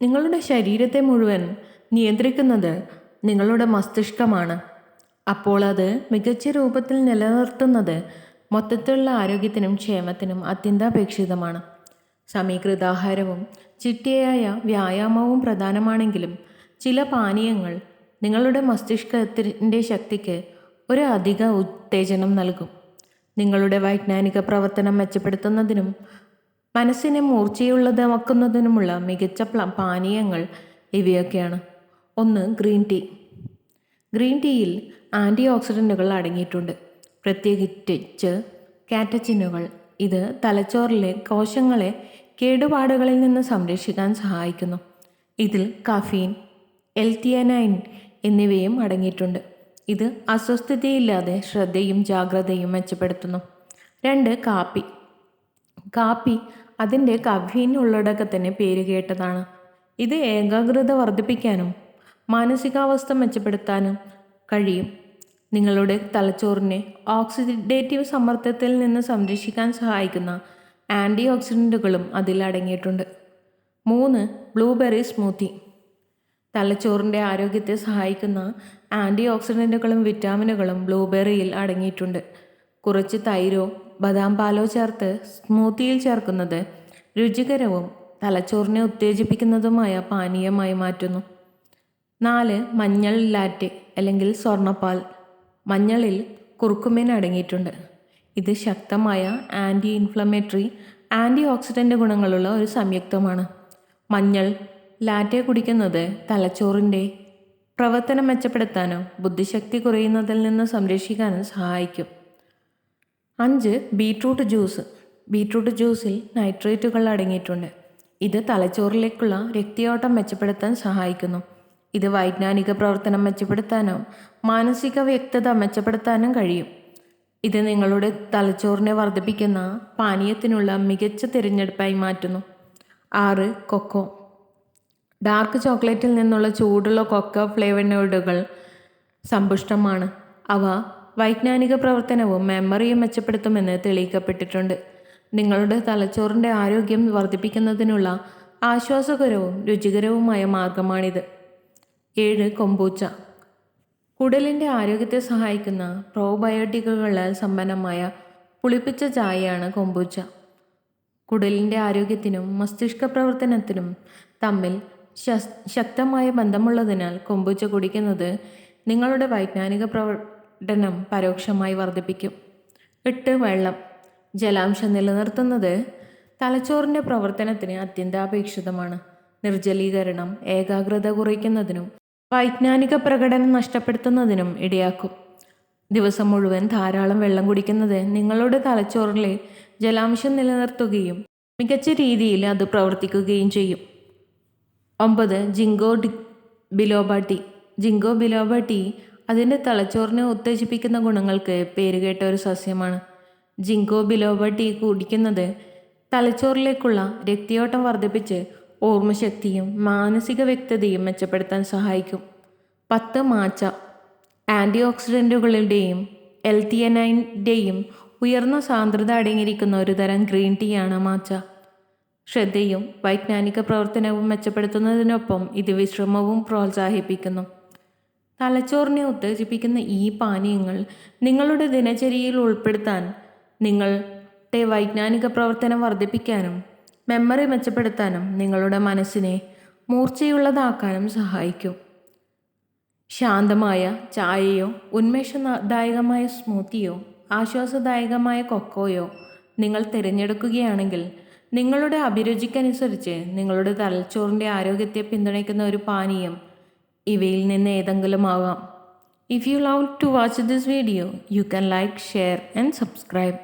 നിങ്ങളുടെ ശരീരത്തെ മുഴുവൻ നിയന്ത്രിക്കുന്നത് നിങ്ങളുടെ മസ്തിഷ്കമാണ്. അപ്പോൾ അത് മികച്ച രൂപത്തിൽ നിലനിർത്തുന്നത് മൊത്തത്തിലുള്ള ആരോഗ്യത്തിനും ക്ഷേമത്തിനും അത്യന്താപേക്ഷിതമാണ്. സമീകൃതാഹാരവും ചിട്ടയായ വ്യായാമവും പ്രധാനമാണെങ്കിലും ചില പാനീയങ്ങൾ നിങ്ങളുടെ മസ്തിഷ്കത്തിൻ്റെ ശക്തിക്ക് ഒരു അധിക ഉത്തേജനം നൽകും. നിങ്ങളുടെ വൈജ്ഞാനിക പ്രവർത്തനം മെച്ചപ്പെടുത്തുന്നതിനും മനസ്സിനെ മൂർച്ചയുള്ളതാക്കുന്നതിനുമുള്ള മികച്ച പാനീയങ്ങൾ ഇവയൊക്കെയാണ്. 1. Green tea. ഗ്രീൻ ടീയിൽ ആൻറ്റി ഓക്സിഡൻറ്റുകൾ അടങ്ങിയിട്ടുണ്ട്, പ്രത്യേകിച്ച് കാറ്റച്ചിനുകൾ. ഇത് തലച്ചോറിലെ കോശങ്ങളെ കേടുപാടുകളിൽ നിന്ന് സംരക്ഷിക്കാൻ സഹായിക്കുന്നു. ഇതിൽ കഫീൻ, L-theanine എന്നിവയും അടങ്ങിയിട്ടുണ്ട്. ഇത് അസ്വസ്ഥതയില്ലാതെ ശ്രദ്ധയും ജാഗ്രതയും മെച്ചപ്പെടുത്തുന്നു. 2. കാപ്പി. കാപ്പി അതിൻ്റെ കഫീൻ ഉള്ളടക്കത്തിന് പേരുകേട്ടതാണ്. ഇത് ഏകാഗ്രത വർദ്ധിപ്പിക്കാനും മാനസികാവസ്ഥ മെച്ചപ്പെടുത്താനും കഴിയും. നിങ്ങളുടെ തലച്ചോറിനെ ഓക്സിഡേറ്റീവ് സമ്മർദ്ദത്തിൽ നിന്ന് സംരക്ഷിക്കാൻ സഹായിക്കുന്ന ആൻറ്റി ഓക്സിഡൻറ്റുകളും അതിൽ അടങ്ങിയിട്ടുണ്ട്. 3. Blueberry smoothie. തലച്ചോറിൻ്റെ ആരോഗ്യത്തെ സഹായിക്കുന്ന ആൻറ്റി ഓക്സിഡൻറ്റുകളും വിറ്റാമിനുകളും ബ്ലൂബെറിയിൽ അടങ്ങിയിട്ടുണ്ട്. കുറച്ച് തൈരോ ബദാം പാലോ ചേർത്ത് സ്മൂത്തിയിൽ ചേർക്കുന്നത് രുചികരവും തലച്ചോറിനെ ഉത്തേജിപ്പിക്കുന്നതുമായ പാനീയമായി മാറ്റുന്നു. 4. മഞ്ഞൾ ലാറ്റെ അല്ലെങ്കിൽ സ്വർണ്ണപ്പാൽ. മഞ്ഞളിൽ കുർക്കുമിൻ അടങ്ങിയിട്ടുണ്ട്. ഇത് ശക്തമായ ആൻറ്റി ഇൻഫ്ലമേറ്ററി, ആൻറ്റി ഓക്സിഡൻ്റ് ഗുണങ്ങളുള്ള ഒരു സംയുക്തമാണ്. മഞ്ഞൾ ലാറ്റെ കുടിക്കുന്നത് തലച്ചോറിൻ്റെ പ്രവർത്തനം മെച്ചപ്പെടുത്താനും ബുദ്ധിശക്തി കുറയുന്നതിൽ നിന്ന് സംരക്ഷിക്കാനും സഹായിക്കും. 5. Beetroot juice. ബീട്രൂട്ട് ജ്യൂസിൽ നൈട്രേറ്റുകൾ അടങ്ങിയിട്ടുണ്ട്. ഇത് തലച്ചോറിലേക്കുള്ള രക്തയോട്ടം മെച്ചപ്പെടുത്താൻ സഹായിക്കുന്നു. ഇത് വൈജ്ഞാനിക പ്രവർത്തനം മെച്ചപ്പെടുത്താനും മാനസിക വ്യക്തത മെച്ചപ്പെടുത്താനും കഴിയും. ഇത് നിങ്ങളുടെ തലച്ചോറിനെ വർദ്ധിപ്പിക്കുന്ന പാനീയത്തിനുള്ള മികച്ച തിരഞ്ഞെടുപ്പായി മാറ്റുന്നു. 6. കൊക്കോ. ഡാർക്ക് ചോക്ലേറ്റിൽ നിന്നുള്ള ചൂടുള്ള കൊക്കോ ഫ്ലേവനോയിഡുകൾ സമ്പുഷ്ടമാണ്. അവ വൈജ്ഞാനിക പ്രവർത്തനവും മെമ്മറിയും മെച്ചപ്പെടുത്തുമെന്ന് തെളിയിക്കപ്പെട്ടിട്ടുണ്ട്. നിങ്ങളുടെ തലച്ചോറിൻ്റെ ആരോഗ്യം വർദ്ധിപ്പിക്കുന്നതിനുള്ള ആശ്വാസകരവും രുചികരവുമായ മാർഗമാണിത്. 7. കൊമ്പൂച്ച. കുടലിൻ്റെ ആരോഗ്യത്തെ സഹായിക്കുന്ന പ്രോബയോട്ടിക്കുകളാൽ സമ്പന്നമായ പുളിപ്പിച്ച ചായയാണ് കൊമ്പൂച്ച. കുടലിൻ്റെ ആരോഗ്യത്തിനും മസ്തിഷ്ക പ്രവർത്തനത്തിനും തമ്മിൽ ശക്തമായ ബന്ധമുള്ളതിനാൽ കൊമ്പൂച്ച കുടിക്കുന്നത് നിങ്ങളുടെ വൈജ്ഞാനിക പ്രവർത്തനം പരോക്ഷമായി വർദ്ധിപ്പിക്കും. 8. വെള്ളം. ജലാംശം നിലനിർത്തുന്നത് തലച്ചോറിൻ്റെ പ്രവർത്തനത്തിന് അത്യന്താപേക്ഷിതമാണ്. നിർജ്ജലീകരണം ഏകാഗ്രത കുറയ്ക്കുന്നതിനും വൈജ്ഞാനിക പ്രകടനം നഷ്ടപ്പെടുത്തുന്നതിനും ഇടയാക്കും. ദിവസം മുഴുവൻ ധാരാളം വെള്ളം കുടിക്കുന്നത് നിങ്ങളുടെ തലച്ചോറിലെ ജലാംശം നിലനിർത്തുകയും മികച്ച രീതിയിൽ അത് പ്രവർത്തിക്കുകയും ചെയ്യും. 9. Ginkgo biloba tea. Ginkgo biloba tea അതിൻ്റെ തലച്ചോറിനെ ഉത്തേജിപ്പിക്കുന്ന ഗുണങ്ങൾക്ക് പേരുകേട്ട ഒരു സസ്യമാണ്. ജിങ്കോ ബിലോബ ടീ കുടിക്കുന്നത് തലച്ചോറിലേക്കുള്ള രക്തയോട്ടം വർദ്ധിപ്പിച്ച് ഓർമ്മശക്തിയും മാനസിക വ്യക്തതയും മെച്ചപ്പെടുത്താൻ സഹായിക്കും. 10. മാച്ച. ആൻറ്റി ഓക്സിഡൻറ്റുകളുടെയും L-theanineൻ്റെയും ഉയർന്ന സാന്ദ്രത അടങ്ങിയിരിക്കുന്ന ഒരു തരം ഗ്രീൻ ടീയാണ് മാച്ച. ശ്രദ്ധയും വൈജ്ഞാനിക പ്രവർത്തനവും മെച്ചപ്പെടുത്തുന്നതിനൊപ്പം ഇത് വിശ്രമവും പ്രോത്സാഹിപ്പിക്കുന്നു. തലച്ചോറിനെ ഉത്തേജിപ്പിക്കുന്ന ഈ പാനീയങ്ങൾ നിങ്ങളുടെ ദിനചര്യയിൽ ഉൾപ്പെടുത്താൻ നിങ്ങളുടെ വൈജ്ഞാനിക പ്രവർത്തനം വർദ്ധിപ്പിക്കാനും മെമ്മറി മെച്ചപ്പെടുത്താനും നിങ്ങളുടെ മനസ്സിനെ മൂർച്ചയുള്ളതാക്കാനും സഹായിക്കും. ശാന്തമായ ചായയോ ഉന്മേഷദായകമായ സ്മൂത്തിയോ ആശ്വാസദായകമായ കൊക്കോയോ നിങ്ങൾ തിരഞ്ഞെടുക്കുകയാണെങ്കിൽ നിങ്ങളുടെ അഭിരുചിക്കനുസരിച്ച് നിങ്ങളുടെ തലച്ചോറിൻ്റെ ആരോഗ്യത്തെ പിന്തുണയ്ക്കുന്ന ഒരു പാനീയം ഇവയിൽ നിന്ന് ഏതെങ്കിലും ആവാം. If you love to watch this video, you can like, share and subscribe.